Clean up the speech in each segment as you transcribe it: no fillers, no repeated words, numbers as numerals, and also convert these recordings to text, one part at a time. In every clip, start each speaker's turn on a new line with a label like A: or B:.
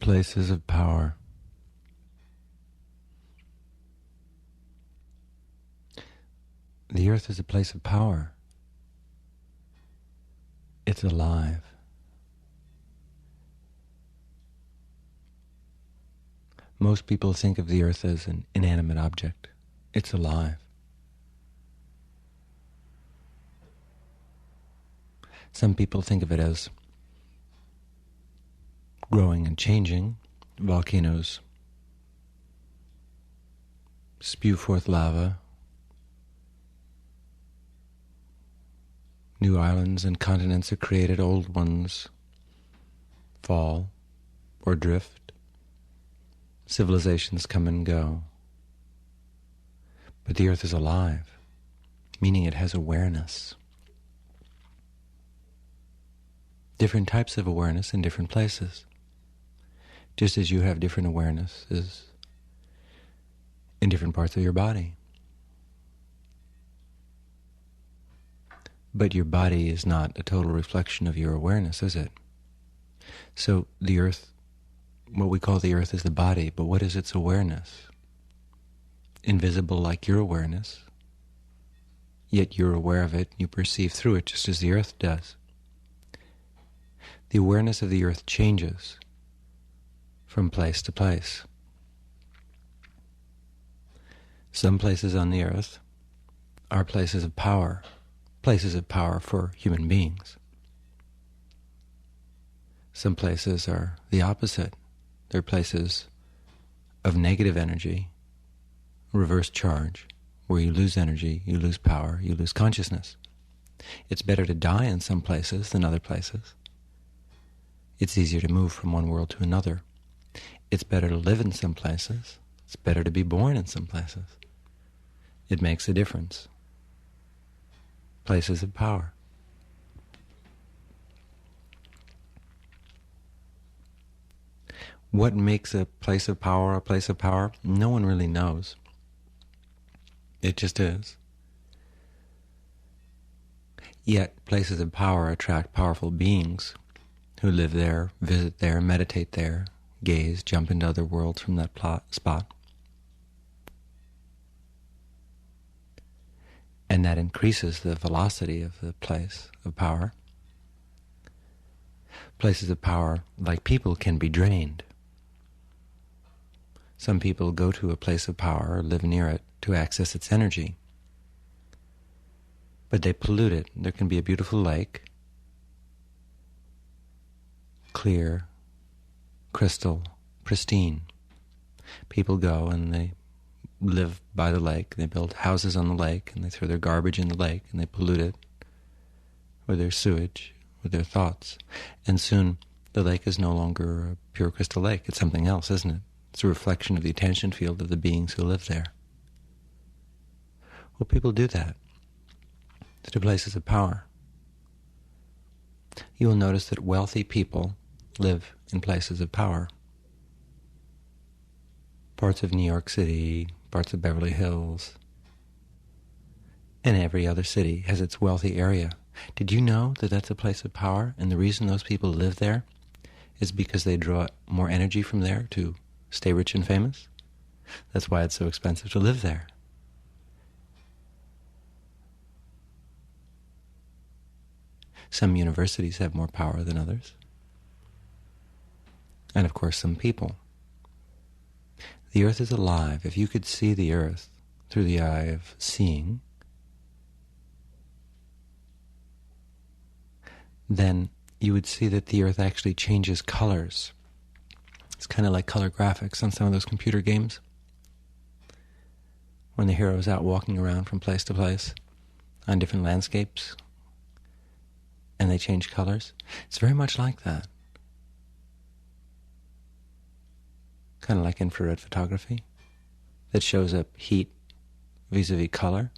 A: Places of power. The earth is a place of power. It's alive. Most people think of the earth as an inanimate object. It's alive. Some people think of it as growing and changing. Volcanoes spew forth lava. New islands and continents are created, old ones fall or drift. Civilizations come and go. But the earth is alive, meaning it has awareness. Different types of awareness in different places. Just as you have different awarenesses in different parts of your body. But your body is not a total reflection of your awareness, is it? So the earth, what we call the earth is the body, but what is its awareness? Invisible like your awareness, yet you're aware of it, you perceive through it just as the earth does. The awareness of the earth changes from place to place. Some places on the earth are places of power for human beings. Some places are the opposite. They're places of negative energy, reverse charge, where you lose energy, you lose power, you lose consciousness. It's better to die in some places than other places. It's easier to move from one world to another. It's better to live in some places. It's better to be born in some places. It makes a difference. Places of power. What makes a place of power a place of power? No one really knows. It just is. Yet places of power attract powerful beings who live there, visit there, meditate there, gaze, jump into other worlds from that spot. And that increases the velocity of the place of power. Places of power, like people, can be drained. Some people go to a place of power or live near it to access its energy. But they pollute it. There can be a beautiful lake, clear, crystal, pristine. People go and they live by the lake, they build houses on the lake, and they throw their garbage in the lake, and they pollute it with their sewage, with their thoughts. And soon the lake is no longer a pure crystal lake. It's something else, isn't it? It's a reflection of the attention field of the beings who live there. Well, people do that to places of power. You will notice that wealthy people live in places of power. Parts of New York City, parts of Beverly Hills, and every other city has its wealthy area. Did you know that that's a place of power? And the reason those people live there is because they draw more energy from there to stay rich and famous? That's why it's so expensive to live there. Some universities have more power than others. And of course some people. The earth is alive. If you could see the earth through the eye of seeing, then you would see that the earth actually changes colors. It's kind of like color graphics on some of those computer games. When the hero is out walking around from place to place on different landscapes, and they change colors. It's very much like that. Kind of like infrared photography that shows up heat vis-a-vis color.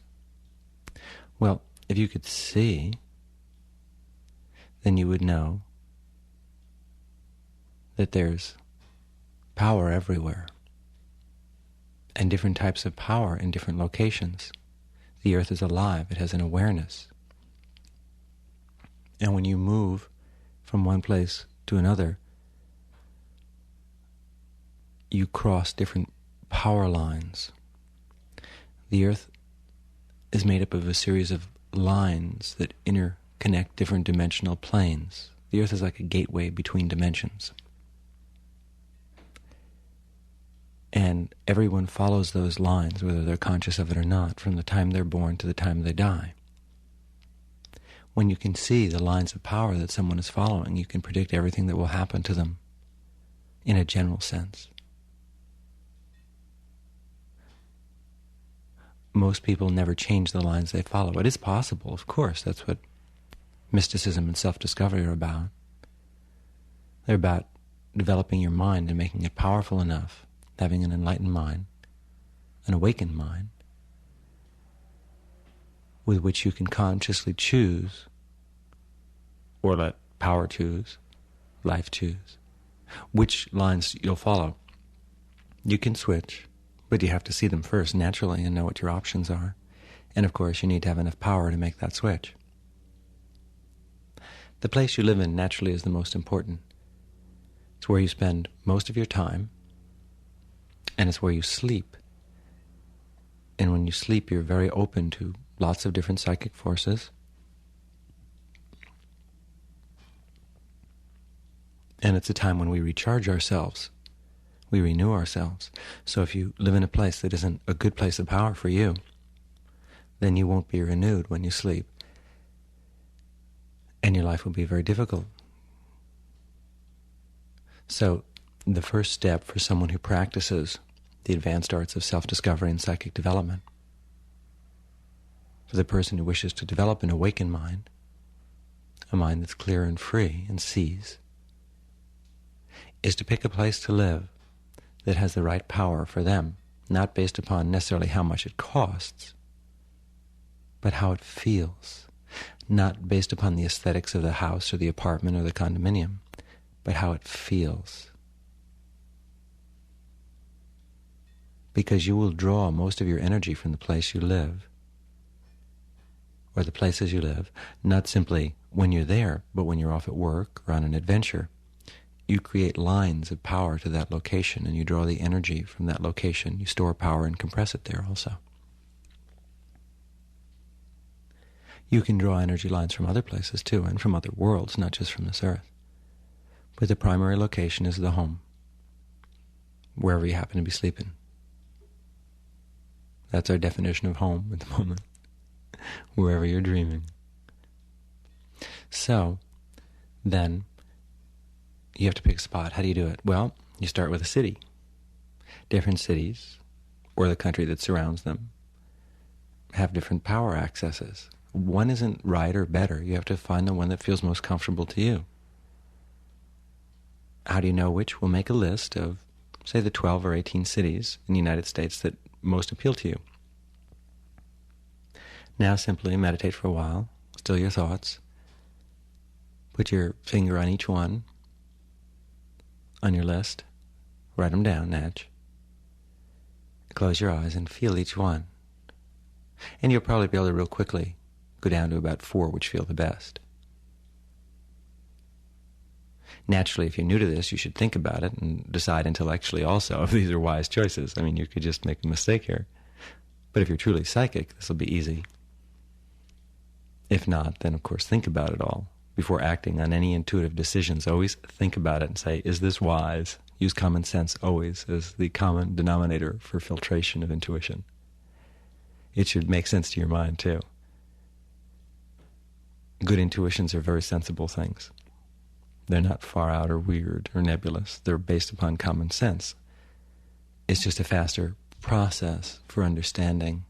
A: Well, if you could see, then you would know that there's power everywhere and different types of power in different locations. The earth is alive. It has an awareness. And when you move from one place to another, you cross different power lines. The earth is made up of a series of lines that interconnect different dimensional planes. The earth is like a gateway between dimensions. And everyone follows those lines, whether they're conscious of it or not, from the time they're born to the time they die. When you can see the lines of power that someone is following, you can predict everything that will happen to them in a general sense. Most people never change the lines they follow. It is possible, of course. That's what mysticism and self-discovery are about. They're about developing your mind and making it powerful enough, having an enlightened mind, an awakened mind, with which you can consciously choose, or let power choose, life choose, which lines you'll follow. You can switch, but you have to see them first naturally and know what your options are. And of course, you need to have enough power to make that switch. The place you live in naturally is the most important. It's where you spend most of your time, and it's where you sleep. And when you sleep, you're very open to lots of different psychic forces. And it's a time when we recharge ourselves. We renew ourselves. So if you live in a place that isn't a good place of power for you, then you won't be renewed when you sleep. And your life will be very difficult. So the first step for someone who practices the advanced arts of self-discovery and psychic development, for the person who wishes to develop an awakened mind, a mind that's clear and free and sees, is to pick a place to live that has the right power for them, not based upon necessarily how much it costs, but how it feels, not based upon the aesthetics of the house or the apartment or the condominium, but how it feels. Because you will draw most of your energy from the place you live, or the places you live, not simply when you're there, but when you're off at work or on an adventure. You create lines of power to that location, and you draw the energy from that location. You store power and compress it there also. You can draw energy lines from other places too, and from other worlds, not just from this earth. But the primary location is the home, wherever you happen to be sleeping. That's our definition of home at the moment, wherever you're dreaming. So, then, you have to pick a spot. How do you do it? Well, you start with a city. Different cities, or the country that surrounds them, have different power accesses. One isn't right or better. You have to find the one that feels most comfortable to you. How do you know which? We'll make a list of, say, the 12 or 18 cities in the United States that most appeal to you. Now simply meditate for a while, still your thoughts. Put your finger on each one on your list. Write them down, Natch. Close your eyes and feel each one. And you'll probably be able to real quickly go down to about 4 which feel the best. Naturally, if you're new to this, you should think about it and decide intellectually also if these are wise choices. I mean, you could just make a mistake here. But if you're truly psychic, this will be easy. If not, then of course think about it all. Before acting on any intuitive decisions, always think about it and say, is this wise? Use common sense always as the common denominator for filtration of intuition. It should make sense to your mind too. Good intuitions are very sensible things. They're not far out or weird or nebulous. They're based upon common sense. It's just a faster process for understanding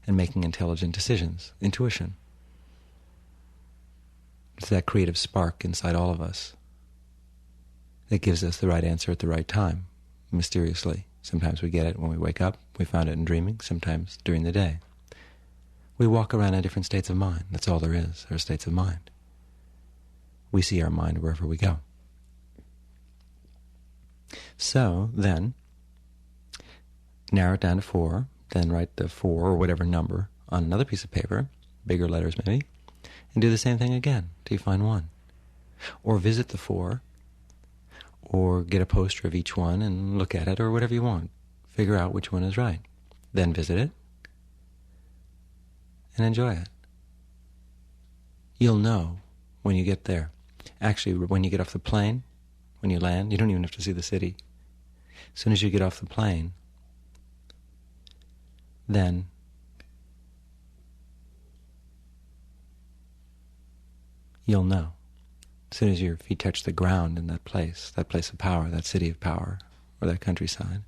A: and making intelligent decisions. Intuition. It's that creative spark inside all of us that gives us the right answer at the right time, mysteriously. Sometimes we get it when we wake up. We found it in dreaming, sometimes during the day. We walk around in different states of mind. That's all there is, are states of mind. We see our mind wherever we go. So, then, narrow it down to 4, then write the 4 or whatever number on another piece of paper, bigger letters maybe, and do the same thing again till you find 1. Or visit the 4, or get a poster of each one and look at it, or whatever you want. Figure out which one is right. Then visit it and enjoy it. You'll know when you get there. Actually, when you get off the plane, when you land, you don't even have to see the city. As soon as you get off the plane, then you'll know. As soon as your feet touch the ground in that place of power, that city of power, or that countryside,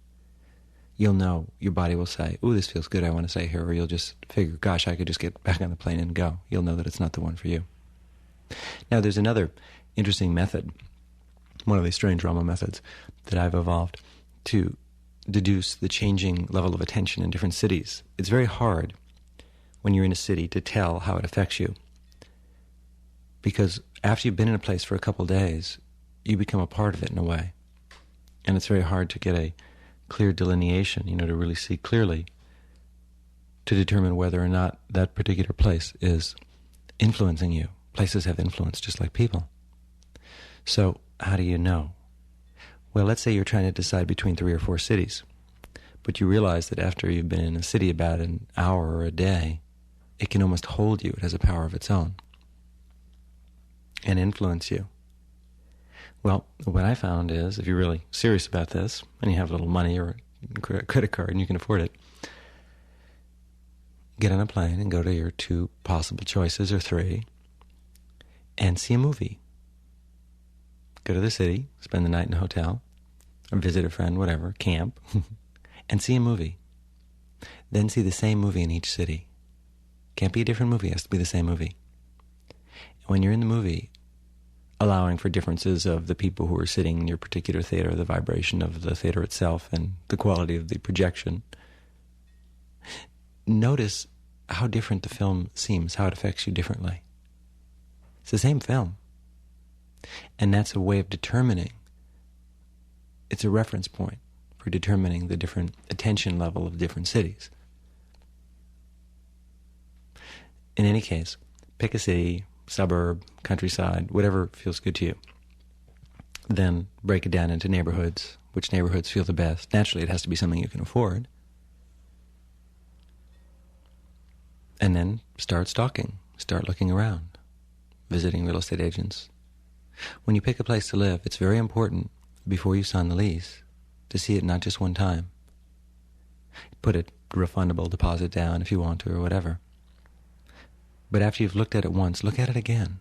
A: you'll know. Your body will say, ooh, this feels good, I want to stay here. Or you'll just figure, gosh, I could just get back on the plane and go. You'll know that it's not the one for you. Now, there's another interesting method, one of these strange Rama methods that I've evolved to deduce the changing level of attention in different cities. It's very hard when you're in a city to tell how it affects you, because after you've been in a place for a couple of days, you become a part of it in a way. And it's very hard to get a clear delineation, to really see clearly, to determine whether or not that particular place is influencing you. Places have influence just like people. So how do you know? Well, let's say you're trying to decide between 3 or 4 cities, but you realize that after you've been in a city about an hour or a day, it can almost hold you. It has a power of its own and influence you. Well, what I found is, if you're really serious about this, and you have a little money or a credit card and you can afford it, get on a plane and go to your 2 possible choices, or 3, and see a movie. Go to the city, spend the night in a hotel, or visit a friend, whatever, camp, and see a movie. Then see the same movie in each city. Can't be a different movie, it has to be the same movie. And when you're in the movie, allowing for differences of the people who are sitting in your particular theater, the vibration of the theater itself, and the quality of the projection, notice how different the film seems, how it affects you differently. It's the same film. And that's a way of determining, it's a reference point for determining the different attention level of different cities. In any case, pick a city, suburb, countryside, whatever feels good to you. Then break it down into neighborhoods. Which neighborhoods feel the best? Naturally, it has to be something you can afford. And then start stalking. Start looking around. Visiting real estate agents. When you pick a place to live, it's very important, before you sign the lease, to see it not just one time. Put a refundable deposit down if you want to, or whatever. But after you've looked at it once, look at it again.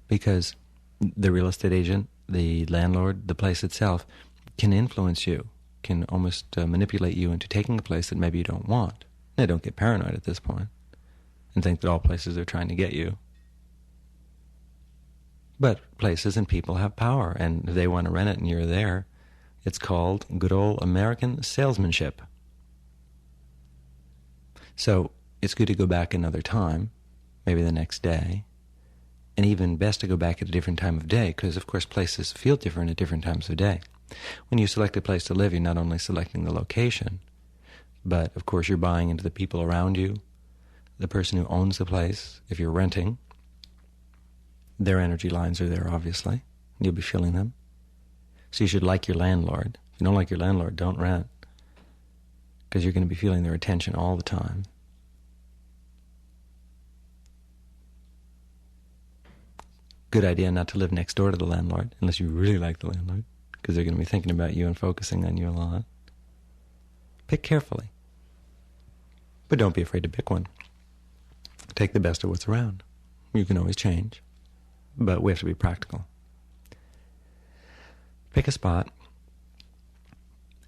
A: Because the real estate agent, the landlord, the place itself can influence you, can almost manipulate you into taking a place that maybe you don't want. Now, don't get paranoid at this point and think that all places are trying to get you. But places and people have power, and if they want to rent it and you're there, it's called good old American salesmanship. So it's good to go back another time, maybe the next day, and even best to go back at a different time of day, because, of course, places feel different at different times of day. When you select a place to live, you're not only selecting the location, but, of course, you're buying into the people around you, the person who owns the place. If you're renting, their energy lines are there, obviously. You'll be feeling them. So you should like your landlord. If you don't like your landlord, don't rent, because you're going to be feeling their attention all the time. Good idea not to live next door to the landlord, unless you really like the landlord, because they're going to be thinking about you and focusing on you a lot. Pick carefully. But don't be afraid to pick one. Take the best of what's around. You can always change, but we have to be practical. Pick a spot,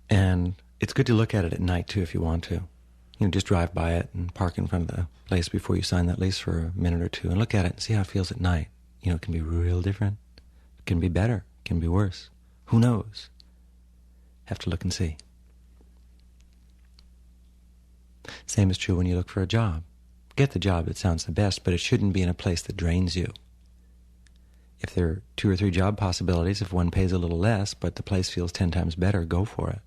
A: and it's good to look at it at night, too, if you want to. Just drive by it and park in front of the place before you sign that lease for a minute or two and look at it and see how it feels at night. It can be real different. It can be better. It can be worse. Who knows? Have to look and see. Same is true when you look for a job. Get the job that sounds the best, but it shouldn't be in a place that drains you. If there are 2 or 3 job possibilities, if one pays a little less, but the place feels 10 times better, go for it.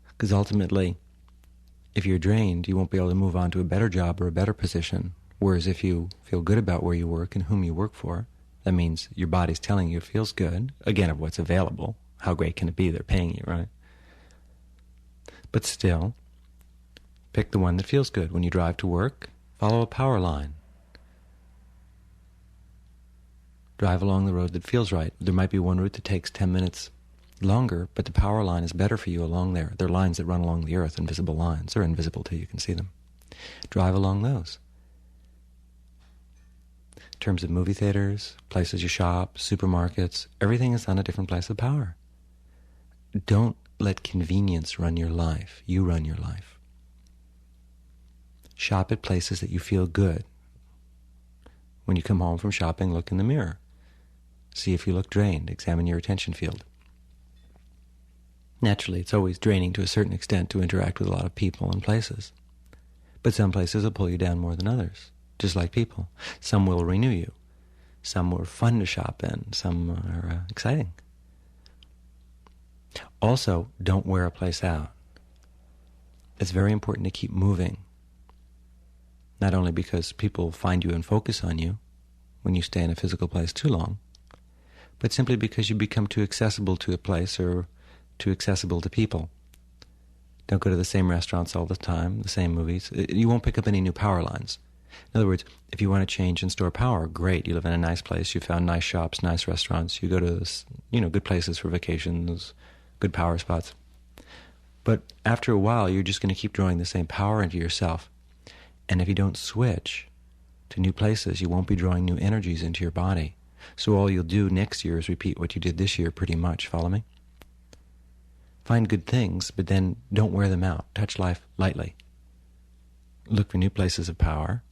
A: Because ultimately, if you're drained, you won't be able to move on to a better job or a better position. Whereas if you feel good about where you work and whom you work for, That means your body's telling you it feels good, again, of what's available. How great can it be? They're paying you, right? But still, pick the one that feels good. When you drive to work, follow a power line. Drive along the road that feels right. There might be one route that takes 10 minutes longer, but the power line is better for you along there. They're lines that run along the earth, invisible lines. They're invisible till you can see them. Drive along those. In terms of movie theaters, places you shop, supermarkets, everything is on a different place of power. Don't let convenience run your life. You run your life. Shop at places that you feel good. When you come home from shopping, look in the mirror. See if you look drained. Examine your attention field. Naturally, it's always draining to a certain extent to interact with a lot of people and places. But some places will pull you down more than others, just like people. Some will renew you. Some are fun to shop in. Some are exciting. Also, don't wear a place out. It's very important to keep moving. Not only because people find you and focus on you when you stay in a physical place too long, but simply because you become too accessible to a place or too accessible to people. Don't go to the same restaurants all the time, the same movies. You won't pick up any new power lines. In other words, if you want to change and store power, great. You live in a nice place. You found nice shops, nice restaurants. You go to good places for vacations, good power spots. But after a while, you're just going to keep drawing the same power into yourself. And if you don't switch to new places, you won't be drawing new energies into your body. So all you'll do next year is repeat what you did this year pretty much. Follow me? Find good things, but then don't wear them out. Touch life lightly. Look for new places of power,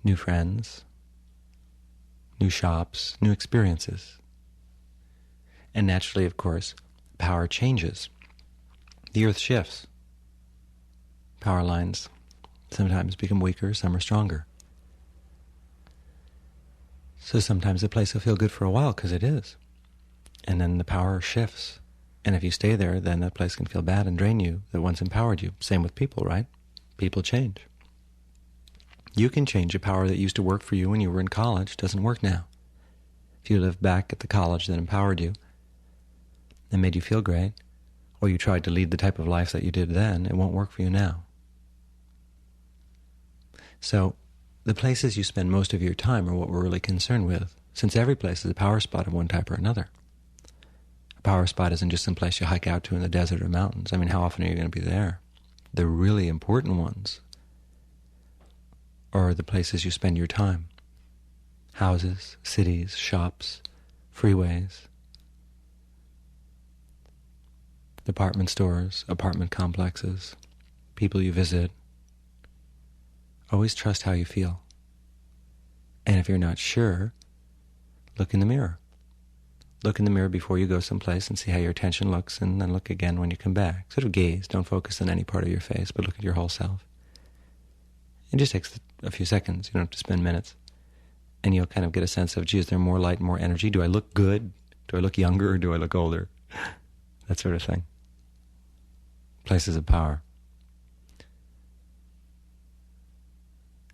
A: new friends, new shops, new experiences. And naturally, of course, power changes. The earth shifts. Power lines sometimes become weaker, some are stronger. So sometimes a place will feel good for a while because it is. And then the power shifts. And if you stay there, then that place can feel bad and drain you that once empowered you. Same with people, right? People change. You can change a power that used to work for you when you were in college. Doesn't work now. If you lived back at the college that empowered you and made you feel great, or you tried to lead the type of life that you did then, it won't work for you now. So the places you spend most of your time are what we're really concerned with, since every place is a power spot of one type or another. A power spot isn't just some place you hike out to in the desert or mountains. I mean, how often are you going to be there? The really important ones are the places you spend your time. Houses, cities, shops, freeways, department stores, apartment complexes, people you visit. Always trust how you feel. And if you're not sure, look in the mirror. Look in the mirror before you go someplace and see how your attention looks, and then look again when you come back. Sort of gaze. Don't focus on any part of your face, but look at your whole self. It just takes a few seconds. You don't have to spend minutes. And you'll kind of get a sense of, gee, is there more light, more energy? Do I look good? Do I look younger, or do I look older? That sort of thing. Places of power.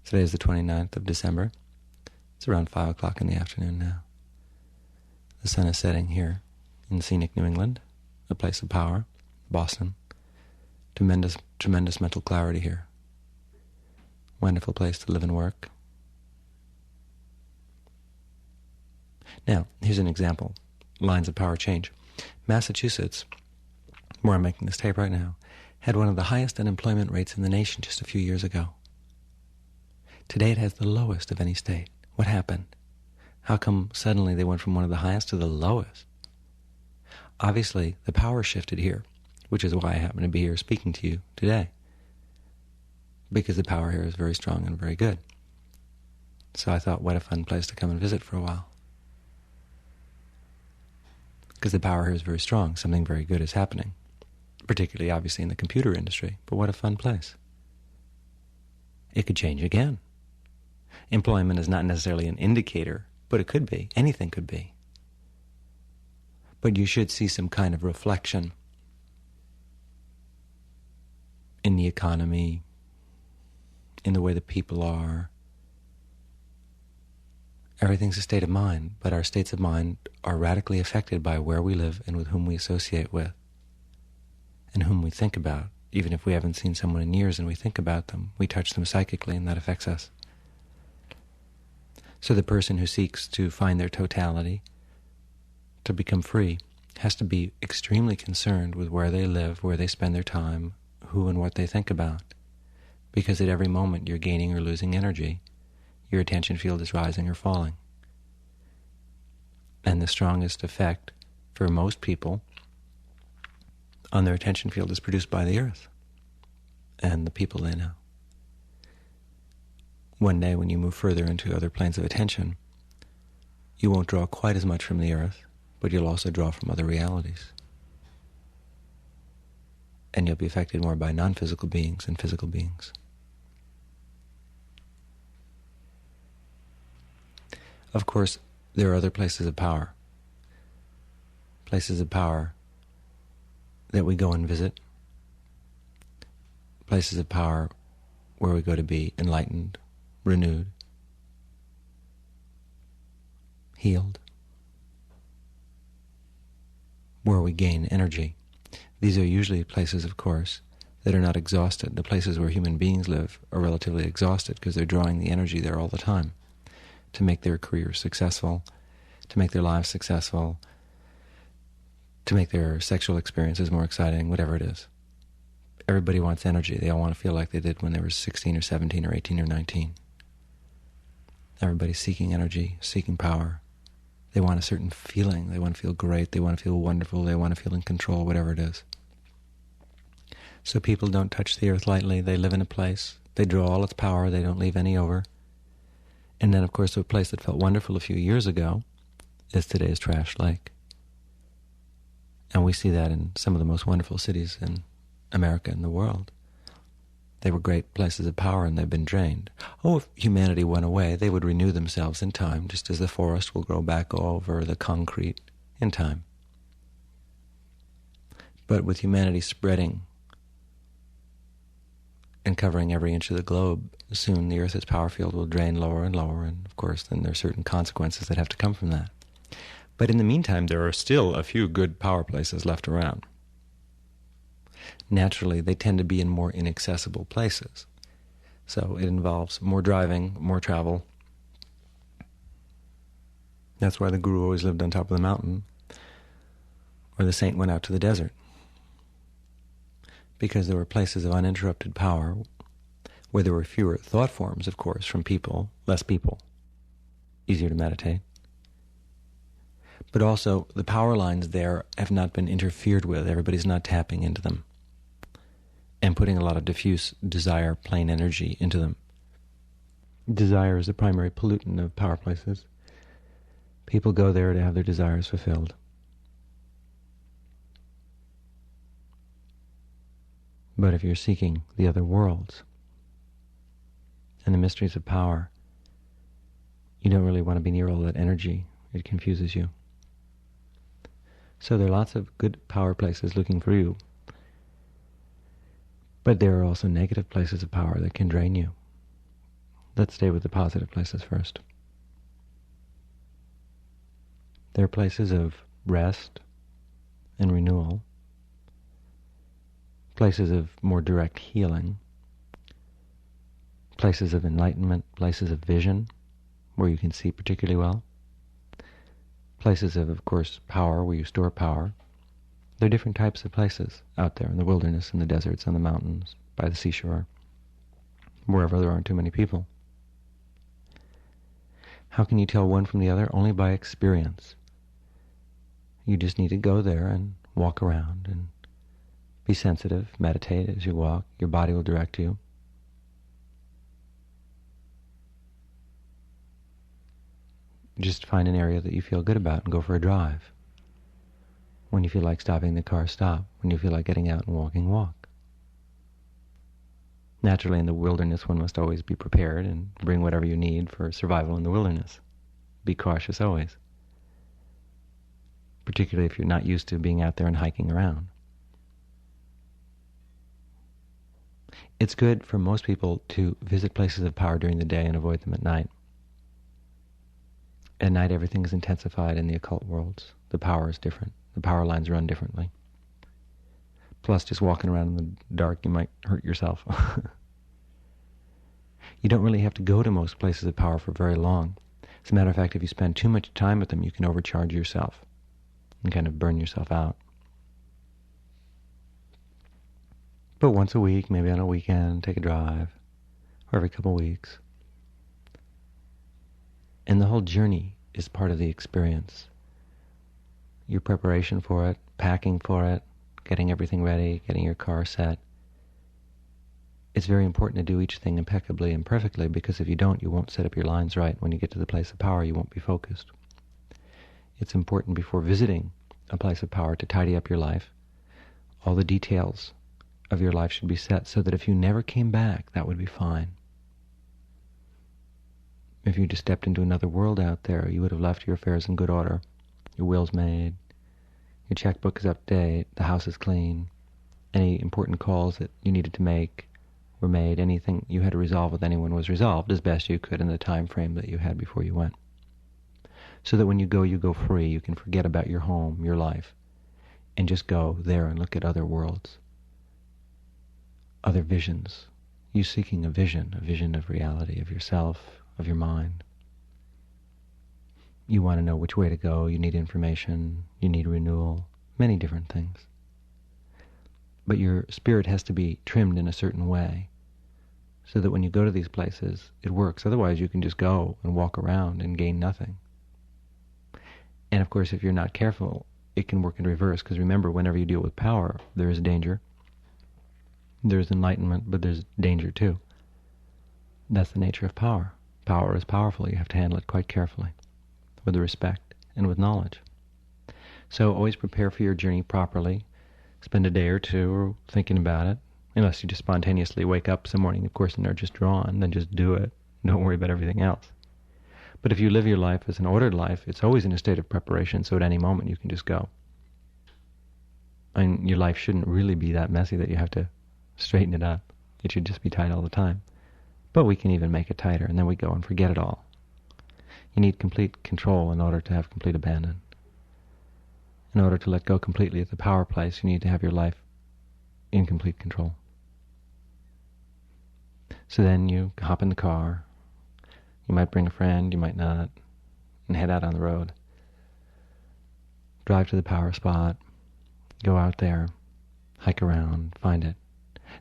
A: Today is the 29th of December. It's around 5 o'clock in the afternoon now. The sun is setting here in scenic New England, a place of power, Boston. Tremendous mental clarity here. Wonderful place to live and work. Now, here's an example. Lines of power change. Massachusetts, where I'm making this tape right now, had one of the highest unemployment rates in the nation just a few years ago. Today it has the lowest of any state. What happened? How come suddenly they went from one of the highest to the lowest? Obviously, the power shifted here, which is why I happen to be here speaking to you today. Because the power here is very strong and very good. So I thought, what a fun place to come and visit for a while. Because the power here is very strong. Something very good is happening. Particularly, obviously, in the computer industry. But what a fun place. It could change again. Employment is not necessarily an indicator, but it could be. Anything could be. But you should see some kind of reflection in the economy, in the way that people are, Everything's a state of mind, but our states of mind are radically affected by where we live and with whom we associate with and whom we think about. Even if we haven't seen someone in years and we think about them, we touch them psychically and that affects us. So the person who seeks to find their totality, to become free, has to be extremely concerned with where they live, where they spend their time, who and what they think about. Because at every moment you're gaining or losing energy. Your attention field is rising or falling. And the strongest effect for most people on their attention field is produced by the earth and the people they know. One day when you move further into other planes of attention, you won't draw quite as much from the earth, but you'll also draw from other realities. And you'll be affected more by non-physical beings than physical beings. Of course, there are other places of power that we go and visit, places of power where we go to be enlightened, renewed, healed, where we gain energy. These are usually places, of course, that are not exhausted. The places where human beings live are relatively exhausted because they're drawing the energy there all the time to make their careers successful, to make their lives successful, to make their sexual experiences more exciting, whatever it is. Everybody wants energy. They all want to feel like they did when they were 16 or 17 or 18 or 19. Everybody's seeking energy, seeking power. They want a certain feeling. They want to feel great. They want to feel wonderful. They want to feel in control, whatever it is. So people don't touch the earth lightly. They live in a place. They draw all its power. They don't leave any over. And then, of course, a place that felt wonderful a few years ago is today's trash lake. And we see that in some of the most wonderful cities in America and the world. They were great places of power and they've been drained. Oh, if humanity went away, they would renew themselves in time, just as the forest will grow back over the concrete in time. But with humanity spreading and covering every inch of the globe, soon the Earth's power field will drain lower and lower, and of course then there are certain consequences that have to come from that. But in the meantime, there are still a few good power places left around. Naturally, they tend to be in more inaccessible places. So it involves more driving, more travel. That's why the guru always lived on top of the mountain, or the saint went out to the desert. Because there were places of uninterrupted power where there were fewer thought forms, of course, from people, less people, easier to meditate. But also, the power lines there have not been interfered with. Everybody's not tapping into them and putting a lot of diffuse desire, plain energy into them. Desire is the primary pollutant of power places. People go there to have their desires fulfilled. But if you're seeking the other worlds and the mysteries of power, you don't really want to be near all that energy. It confuses you. So there are lots of good power places looking for you. But there are also negative places of power that can drain you. Let's stay with the positive places first. There are places of rest and renewal, places of more direct healing, places of enlightenment, places of vision, where you can see particularly well, places of course, power, where you store power. There are different types of places out there in the wilderness, in the deserts, on the mountains, by the seashore, wherever there aren't too many people. How can you tell one from the other? Only by experience. You just need to go there and walk around and be sensitive, meditate as you walk. Your body will direct you. Just find an area that you feel good about and go for a drive. When you feel like stopping the car, stop. When you feel like getting out and walking, walk. Naturally, in the wilderness, one must always be prepared and bring whatever you need for survival in the wilderness. Be cautious always, particularly if you're not used to being out there and hiking around. It's good for most people to visit places of power during the day and avoid them at night. At night, everything is intensified in the occult worlds. The power is different. The power lines run differently. Plus, just walking around in the dark, you might hurt yourself. You don't really have to go to most places of power for very long. As a matter of fact, if you spend too much time with them, you can overcharge yourself and kind of burn yourself out. But once a week, maybe on a weekend, take a drive, or every couple of weeks. And the whole journey is part of the experience. Your preparation for it, packing for it, getting everything ready, getting your car set. It's very important to do each thing impeccably and perfectly, because if you don't, you won't set up your lines right. When you get to the place of power, you won't be focused. It's important before visiting a place of power to tidy up your life. All the details of your life should be set so that if you never came back, that would be fine. If you just stepped into another world out there, you would have left your affairs in good order. Your will's made, your checkbook is up to date, the house is clean, any important calls that you needed to make were made, anything you had to resolve with anyone was resolved as best you could in the time frame that you had before you went. So that when you go free. You can forget about your home, your life, and just go there and look at other worlds, other visions. You seeking a vision of reality, of yourself, of your mind. You want to know which way to go, you need information, you need renewal, many different things. But your spirit has to be trimmed in a certain way so that when you go to these places, it works. Otherwise, you can just go and walk around and gain nothing. And of course, if you're not careful, it can work in reverse, because remember, whenever you deal with power, there is danger. There's enlightenment, but there's danger too. That's the nature of power. Power is powerful. You have to handle it quite carefully, with respect and with knowledge. So always prepare for your journey properly. Spend a day or two thinking about it. Unless you just spontaneously wake up some morning, of course, and are just drawn, then just do it. Don't worry about everything else. But if you live your life as an ordered life, it's always in a state of preparation, so at any moment you can just go. And your life shouldn't really be that messy that you have to straighten it up. It should just be tight all the time. But we can even make it tighter, and then we go and forget it all. You need complete control in order to have complete abandon. In order to let go completely at the power place, you need to have your life in complete control. So then you hop in the car. You might bring a friend, you might not, and head out on the road. Drive to the power spot, go out there, hike around, find it.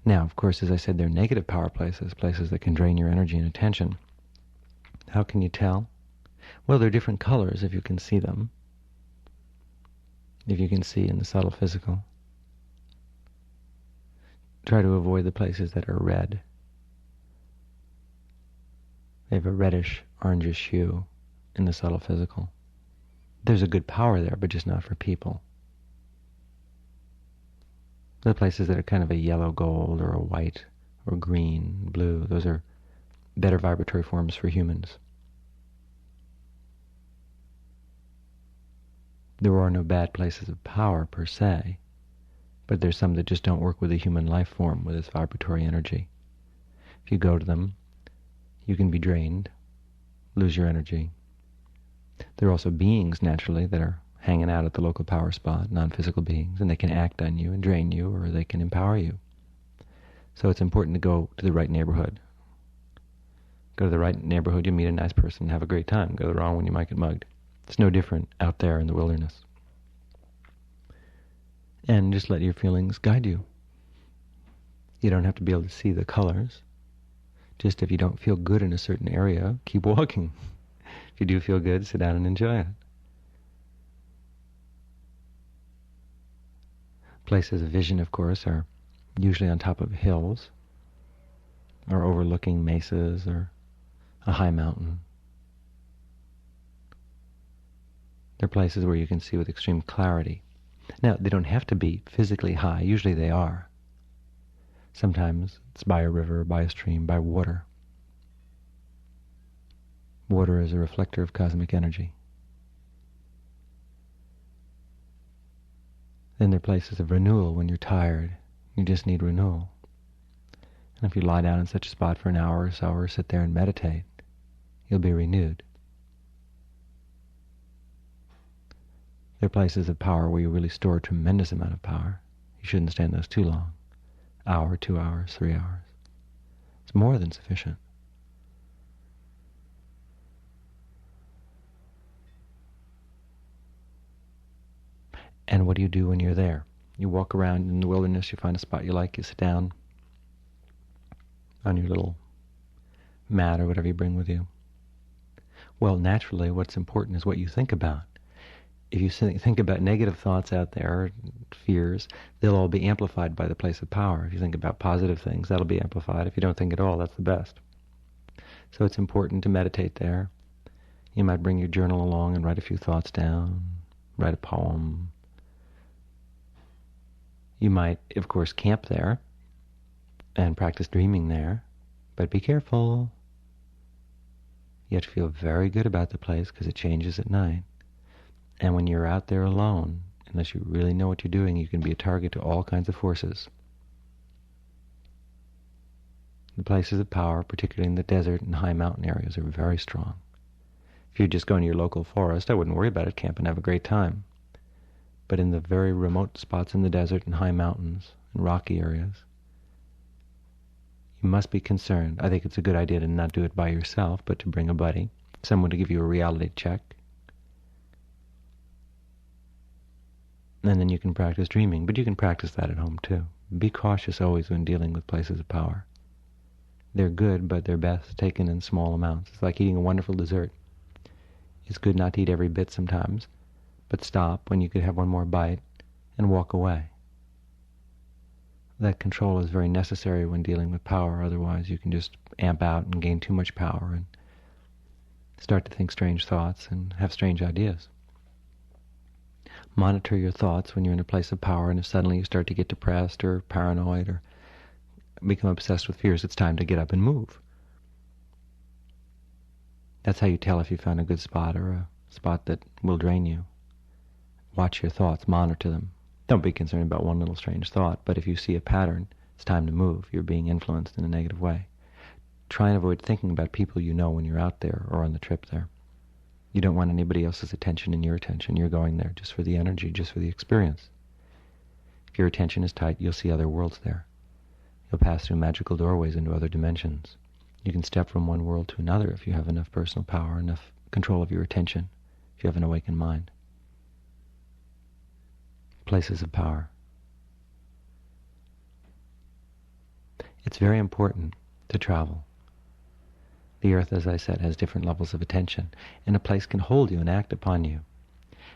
A: Now, of course, as I said, they're negative power places, places that can drain your energy and attention. How can you tell? Well, they're different colors if you can see them. If you can see in the subtle physical. Try to avoid the places that are red. They have a reddish, orangish hue in the subtle physical. There's a good power there, but just not for people. The places that are kind of a yellow gold or a white or green, blue, those are better vibratory forms for humans. There are no bad places of power per se, but there's some that just don't work with the human life form, with its vibratory energy. If you go to them, you can be drained, lose your energy. There are also beings, naturally, that are hanging out at the local power spot, non-physical beings, and they can act on you and drain you, or they can empower you. So it's important to go to the right neighborhood. Go to the right neighborhood, you meet a nice person, have a great time. Go to the wrong one, you might get mugged. It's no different out there in the wilderness. And just let your feelings guide you. You don't have to be able to see the colors. Just if you don't feel good in a certain area, keep walking. If you do feel good, sit down and enjoy it. Places of vision, of course, are usually on top of hills or overlooking mesas or a high mountain. They're places where you can see with extreme clarity. Now, they don't have to be physically high. Usually they are. Sometimes it's by a river, by a stream, by water. Water is a reflector of cosmic energy. Then there are places of renewal when you're tired. You just need renewal. And if you lie down in such a spot for an hour or so, or sit there and meditate, you'll be renewed. There are places of power where you really store a tremendous amount of power. You shouldn't stay in those too long. Hour, 2 hours, 3 hours. It's more than sufficient. And what do you do when you're there? You walk around in the wilderness, you find a spot you like, you sit down on your little mat or whatever you bring with you. Well, naturally, what's important is what you think about. If you think about negative thoughts out there, fears, they'll all be amplified by the place of power. If you think about positive things, that'll be amplified. If you don't think at all, that's the best. So it's important to meditate there. You might bring your journal along and write a few thoughts down, write a poem. You might, of course, camp there and practice dreaming there, but be careful. You have to feel very good about the place because it changes at night. And when you're out there alone, unless you really know what you're doing, you can be a target to all kinds of forces. The places of power, particularly in the desert and high mountain areas, are very strong. If you're just going to your local forest, I wouldn't worry about it. Camp and have a great time. But in the very remote spots in the desert and high mountains and rocky areas, you must be concerned. I think it's a good idea to not do it by yourself, but to bring a buddy, someone to give you a reality check. And then you can practice dreaming, but you can practice that at home too. Be cautious always when dealing with places of power. They're good, but they're best taken in small amounts. It's like eating a wonderful dessert. It's good not to eat every bit sometimes, but stop when you could have one more bite and walk away. That control is very necessary when dealing with power, otherwise you can just amp out and gain too much power and start to think strange thoughts and have strange ideas. Monitor your thoughts when you're in a place of power, and if suddenly you start to get depressed or paranoid or become obsessed with fears, it's time to get up and move. That's how you tell if you found a good spot or a spot that will drain you. Watch your thoughts, monitor them. Don't be concerned about one little strange thought, but if you see a pattern, it's time to move. You're being influenced in a negative way. Try and avoid thinking about people you know when you're out there or on the trip there. You don't want anybody else's attention in your attention. You're going there just for the energy, just for the experience. If your attention is tight, you'll see other worlds there. You'll pass through magical doorways into other dimensions. You can step from one world to another if you have enough personal power, enough control of your attention, if you have an awakened mind. Places of power. It's very important to travel. The earth, as I said, has different levels of attention, and a place can hold you and act upon you.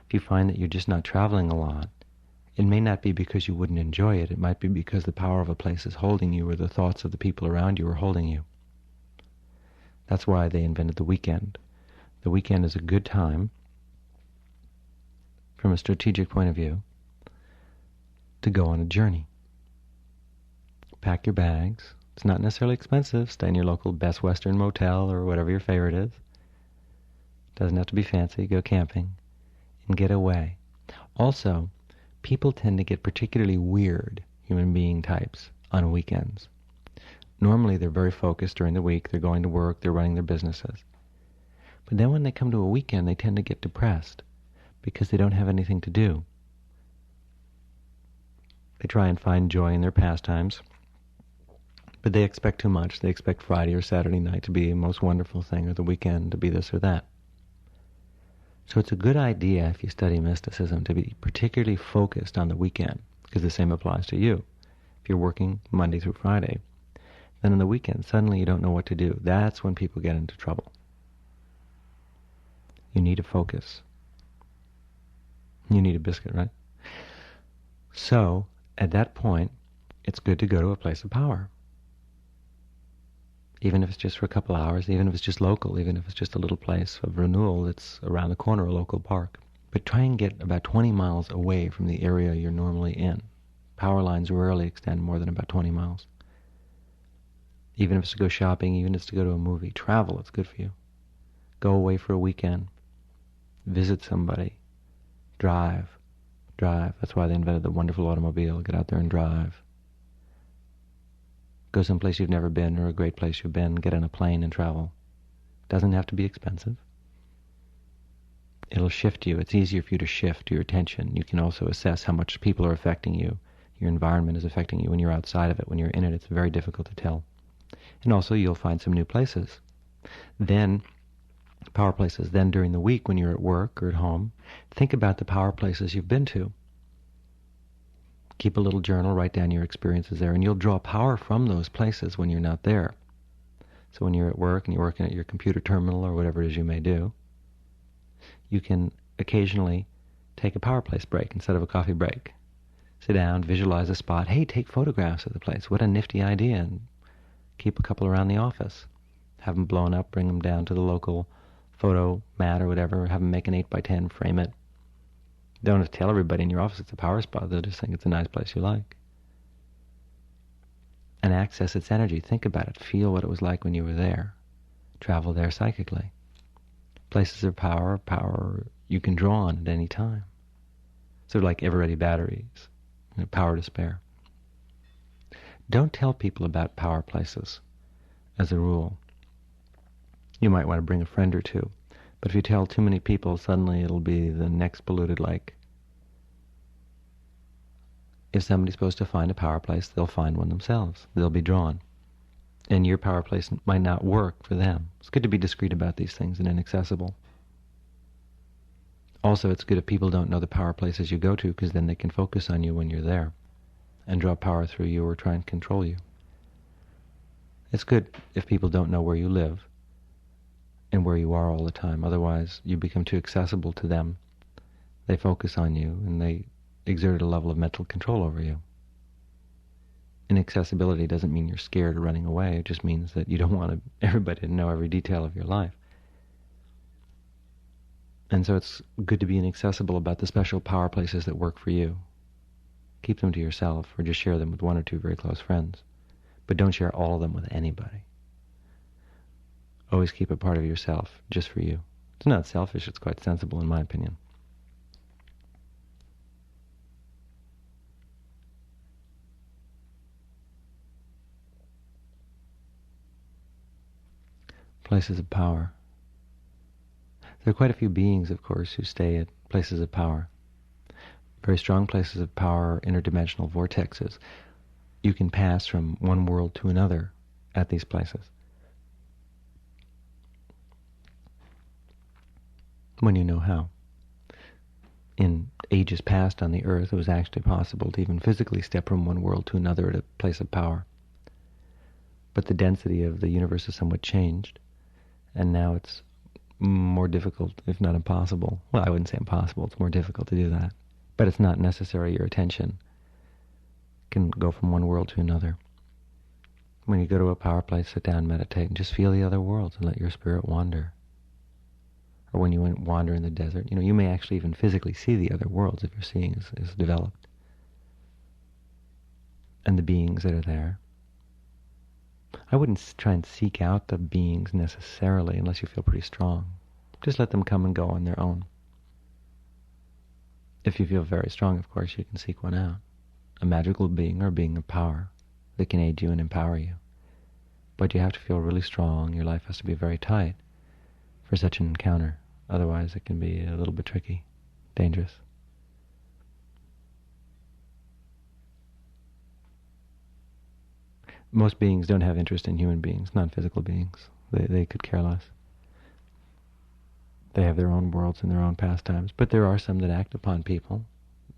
A: If you find that you're just not traveling a lot, it may not be because you wouldn't enjoy it. It might be because the power of a place is holding you, or the thoughts of the people around you are holding you. That's why they invented the weekend. The weekend is a good time, from a strategic point of view, to go on a journey. Pack your bags. It's not necessarily expensive. Stay in your local Best Western motel or whatever your favorite is. Doesn't have to be fancy. Go camping and get away. Also, people tend to get particularly weird human being types on weekends. Normally they're very focused during the week. They're going to work. They're running their businesses. But then when they come to a weekend, they tend to get depressed because they don't have anything to do. They try and find joy in their pastimes, but they expect too much. They expect Friday or Saturday night to be the most wonderful thing, or the weekend to be this or that. So it's a good idea, if you study mysticism, to be particularly focused on the weekend, because the same applies to you. If you're working Monday through Friday, then on the weekend, suddenly you don't know what to do. That's when people get into trouble. You need to focus. You need a biscuit, right? So, at that point, it's good to go to a place of power. Even if it's just for a couple hours, even if it's just local, even if it's just a little place of renewal that's around the corner, a local park. But try and get about 20 miles away from the area you're normally in. Power lines rarely extend more than about 20 miles. Even if it's to go shopping, even if it's to go to a movie, travel, it's good for you. Go away for a weekend. Visit somebody. Drive. That's why they invented the wonderful automobile. Get out there and drive. Go someplace you've never been, or a great place you've been. Get on a plane and travel. Doesn't have to be expensive. It'll shift you. It's easier for you to shift your attention. You can also assess how much people are affecting you. Your environment is affecting you when you're outside of it. When you're in it, it's very difficult to tell. And also, you'll find some new places. Then, power places. Then during the week when you're at work or at home, think about the power places you've been to. Keep a little journal, write down your experiences there, and you'll draw power from those places when you're not there. So when you're at work and you're working at your computer terminal or whatever it is you may do, you can occasionally take a power place break instead of a coffee break. Sit down, visualize a spot. Hey, take photographs of the place. What a nifty idea. And keep a couple around the office. Have them blown up, bring them down to the local photo mat or whatever. Have them make an 8x10, frame it. Don't have to tell everybody in your office it's a power spot. They'll just think it's a nice place you like. And access its energy. Think about it. Feel what it was like when you were there. Travel there psychically. Places of power you can draw on at any time. Sort of like ever-ready batteries. Power to spare. Don't tell people about power places, as a rule. You might want to bring a friend or two, but if you tell too many people, suddenly it'll be the next polluted lake. If somebody's supposed to find a power place, they'll find one themselves. They'll be drawn. And your power place might not work for them. It's good to be discreet about these things and inaccessible. Also, it's good if people don't know the power places you go to, because then they can focus on you when you're there and draw power through you or try and control you. It's good if people don't know where you live and where you are all the time. Otherwise, you become too accessible to them. They focus on you and they exert a level of mental control over you. Inaccessibility doesn't mean you're scared or running away. It just means that you don't want everybody to know every detail of your life. And so it's good to be inaccessible about the special power places that work for you. Keep them to yourself, or just share them with one or two very close friends. But don't share all of them with anybody. Always keep a part of yourself just for you. It's not selfish, it's quite sensible in my opinion. Places of power. There are quite a few beings, of course, who stay at places of power. Very strong places of power are interdimensional vortexes. You can pass from one world to another at these places. When you know how. In ages past on the earth, it was actually possible to even physically step from one world to another at a place of power. But the density of the universe has somewhat changed, and now it's more difficult, if not impossible. Well, I wouldn't say impossible, it's more difficult to do that. But it's not necessary. Your attention can go from one world to another. When you go to a power place, sit down, meditate, and just feel the other worlds and let your spirit wander. Or when you wander in the desert, you may actually even physically see the other worlds if your seeing is developed. And the beings that are there. I wouldn't try and seek out the beings necessarily unless you feel pretty strong. Just let them come and go on their own. If you feel very strong, of course, you can seek one out. A magical being or a being of power that can aid you and empower you. But you have to feel really strong. Your life has to be very tight for such an encounter. Otherwise, it can be a little bit tricky, dangerous. Most beings don't have interest in human beings, non-physical beings. They could care less. They have their own worlds and their own pastimes. But there are some that act upon people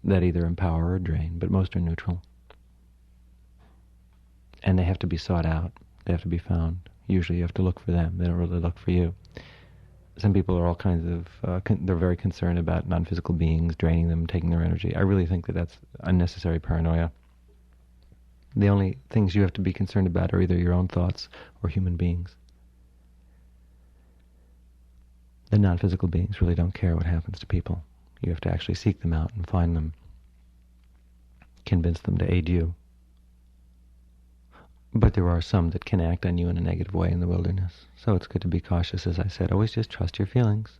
A: that either empower or drain, but most are neutral. And they have to be sought out. They have to be found. Usually you have to look for them. They don't really look for you. Some people are all kinds of, they're very concerned about non-physical beings, draining them, taking their energy. I really think that that's unnecessary paranoia. The only things you have to be concerned about are either your own thoughts or human beings. The non-physical beings really don't care what happens to people. You have to actually seek them out and find them, convince them to aid you. But there are some that can act on you in a negative way in the wilderness. So it's good to be cautious, as I said. Always just trust your feelings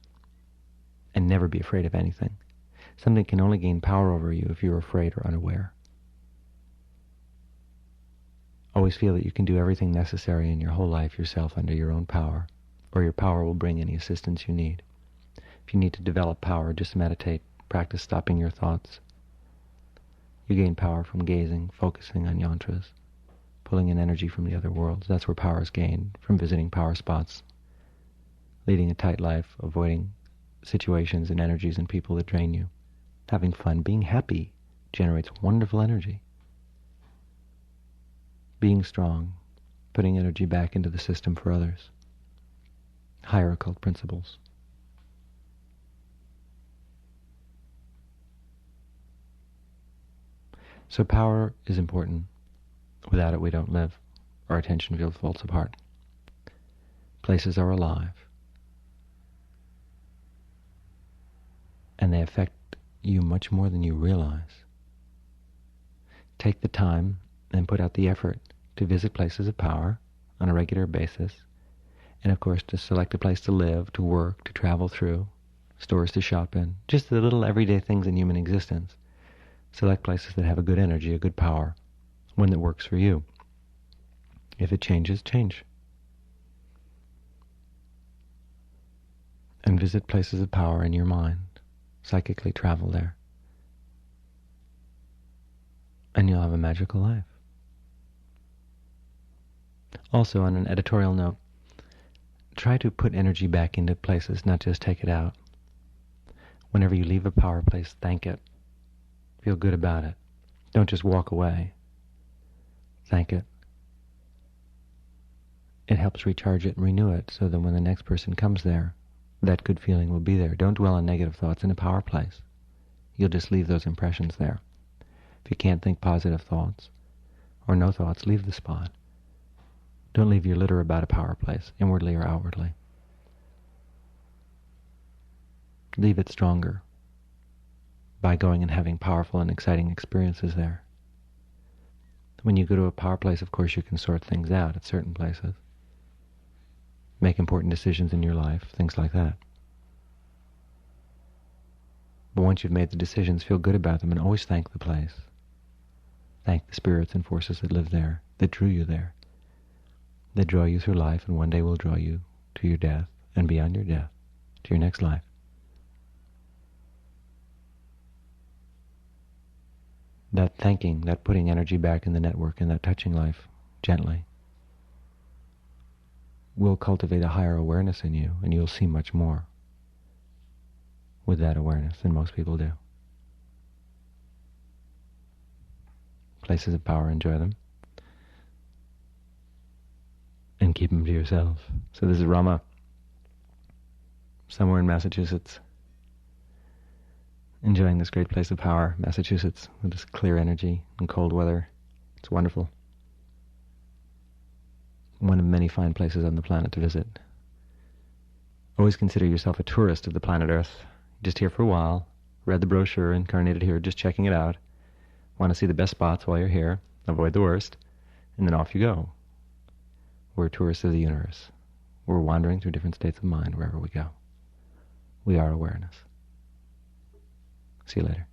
A: and never be afraid of anything. Something can only gain power over you if you're afraid or unaware. Always feel that you can do everything necessary in your whole life yourself under your own power, or your power will bring any assistance you need. If you need to develop power, just meditate. Practice stopping your thoughts. You gain power from gazing, focusing on yantras, pulling in energy from the other worlds. That's where power is gained, from visiting power spots, leading a tight life, avoiding situations and energies and people that drain you. Having fun, being happy generates wonderful energy. Being strong, putting energy back into the system for others. Higher occult principles. So power is important. Without it, we don't live. Our attention field falls apart. Places are alive. And they affect you much more than you realize. Take the time and put out the effort to visit places of power on a regular basis, and of course to select a place to live, to work, to travel through, stores to shop in, just the little everyday things in human existence. Select places that have a good energy, a good power, one that works for you. If it changes, change. And visit places of power in your mind. Psychically travel there. And you'll have a magical life. Also, on an editorial note, try to put energy back into places, not just take it out. Whenever you leave a power place, thank it. Feel good about it. Don't just walk away. Thank it. It helps recharge it and renew it so that when the next person comes there, that good feeling will be there. Don't dwell on negative thoughts in a power place. You'll just leave those impressions there. If you can't think positive thoughts, or no thoughts, leave the spot. Don't leave your litter about a power place, inwardly or outwardly. Leave it stronger by going and having powerful and exciting experiences there. When you go to a power place, of course, you can sort things out at certain places. Make important decisions in your life, things like that. But once you've made the decisions, feel good about them and always thank the place. Thank the spirits and forces that live there, that drew you there, that draw you through life and one day will draw you to your death and beyond your death, to your next life. That thanking, that putting energy back in the network and that touching life gently will cultivate a higher awareness in you, and you'll see much more with that awareness than most people do. Places of power, enjoy them. And keep them to yourself. So this is Rama, somewhere in Massachusetts, enjoying this great place of power, Massachusetts, with this clear energy and cold weather. It's wonderful. One of many fine places on the planet to visit. Always consider yourself a tourist of the planet Earth. Just here for a while, read the brochure, incarnated here, just checking it out. Want to see the best spots while you're here, avoid the worst, and then off you go. We're tourists of the universe. We're wandering through different states of mind wherever we go. We are awareness. See you later.